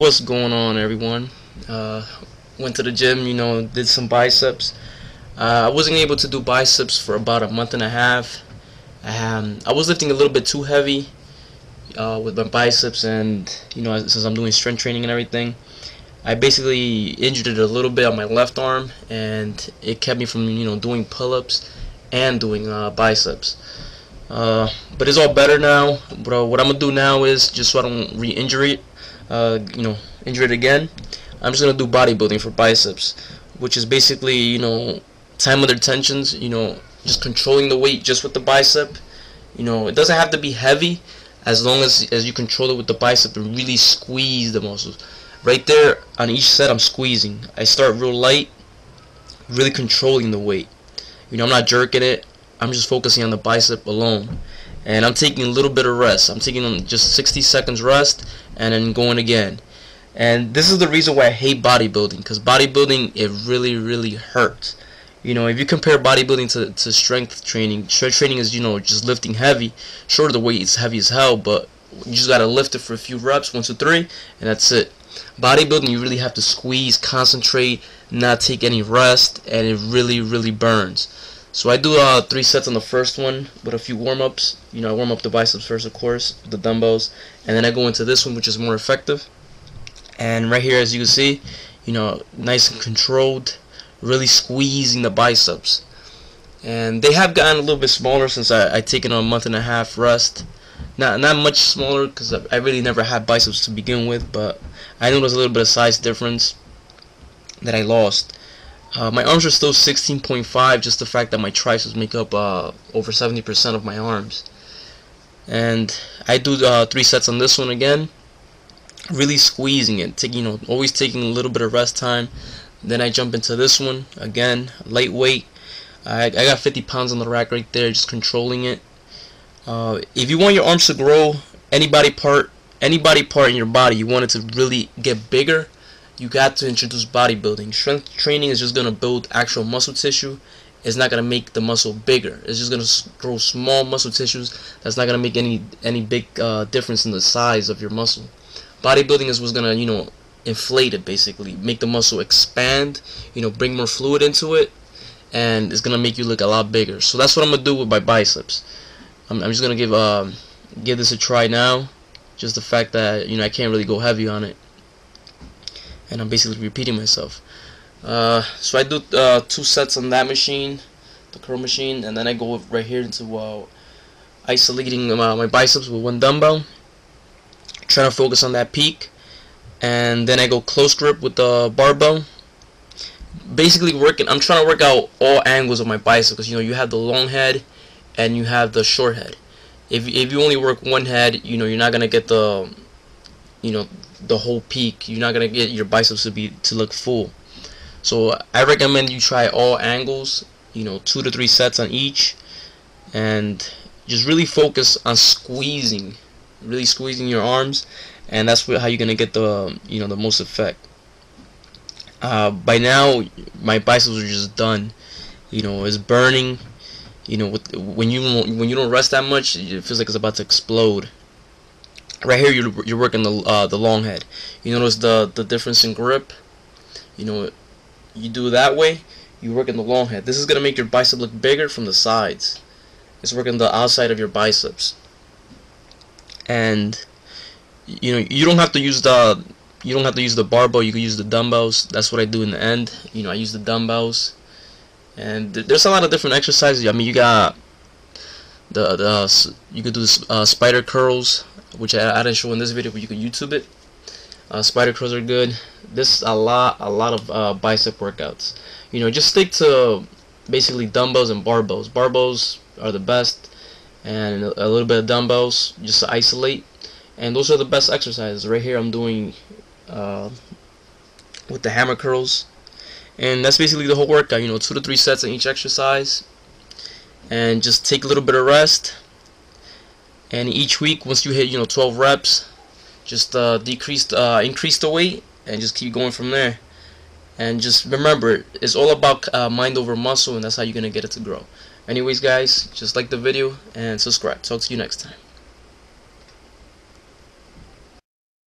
What's going on, everyone? Went to the gym, did some biceps. I wasn't able to do biceps for about a month and a half. I was lifting a little bit too heavy with my biceps, and since I'm doing strength training and everything, I basically injured it a little bit on my left arm, and it kept me from doing pull-ups and doing biceps. But it's all better now. But what I'm gonna do now is, just so I don't re-injure it, injure it again, I'm just gonna do bodybuilding for biceps, which is basically time under tensions, just controlling the weight just with the bicep. It doesn't have to be heavy, as long as you control it with the bicep and really squeeze the muscles. Right there on each set, I'm squeezing. I start real light, really controlling the weight. I'm not jerking it. I'm just focusing on the bicep alone, and I'm taking a little bit of rest. I'm taking just 60 seconds rest and then going again. And this is the reason why I hate bodybuilding, because bodybuilding, it really hurts. If you compare bodybuilding to strength training is just lifting heavy. Sure, the weight is heavy as hell, but you just gotta lift it for a few reps, 1 to 3, and that's it. Bodybuilding, you really have to squeeze, concentrate, not take any rest, and it really burns. So I do 3 sets on the first one with a few warm-ups. I warm up the biceps first, of course, with the dumbbells, and then I go into this one, which is more effective. And right here, as you can see, nice and controlled, really squeezing the biceps. And they have gotten a little bit smaller since I taken a month and a half rest. Not much smaller, because I really never had biceps to begin with, but I noticed a little bit of size difference that I lost. My arms are still 16.5, just the fact that my triceps make up over 70% of my arms. And I do 3 sets on this one again, really squeezing it, always taking a little bit of rest time. Then I jump into this one again, lightweight. I got 50 pounds on the rack right there, just controlling it. If you want your arms to grow, any body part in your body, you want it to really get bigger, you got to introduce bodybuilding. Strength training is just going to build actual muscle tissue. It's not going to make the muscle bigger. It's just going to grow small muscle tissues. That's not going to make any big difference in the size of your muscle. Bodybuilding is what's going to inflate it, basically make the muscle expand, bring more fluid into it, and it's going to make you look a lot bigger. So that's what I'm going to do with my biceps. I'm just going to give this a try now. Just the fact that I can't really go heavy on it, and I'm basically repeating myself. So I do 2 sets on that machine, the curl machine, and then I go right here into isolating my biceps with 1 dumbbell, trying to focus on that peak. And then I go close grip with the barbell, basically I'm trying to work out all angles of my bicep, because you have the long head and you have the short head. If you only work one head, you're not gonna get the the whole peak. You're not gonna get your biceps to look full. So I recommend you try all angles, 2 to 3 sets on each, and just really focus on squeezing, really squeezing your arms, and that's how you're gonna get the the most effect. By now my biceps are just done. It's burning. When you don't rest that much, it feels like it's about to explode. Right here, you're working the long head. You notice the difference in grip. You do it that way, you work in the long head. This is gonna make your bicep look bigger from the sides. It's working the outside of your biceps. And you don't have to use the barbell. You can use the dumbbells. That's what I do in the end. I use the dumbbells, and there's a lot of different exercises. I mean, you got you could do spider curls, which I didn't show in this video, but you can YouTube it. Spider curls are good. This a lot of bicep workouts. Just stick to basically dumbbells and barbells. Barbells are the best, and a little bit of dumbbells just to isolate. And those are the best exercises. Right here I'm doing with the hammer curls, and that's basically the whole workout. 2 to 3 sets on each exercise, and just take a little bit of rest. And each week, once you hit 12 reps, just increase the weight, and just keep going from there. And just remember, it's all about mind over muscle, and that's how you're gonna get it to grow. Anyways, guys, just like the video and subscribe. Talk to you next time.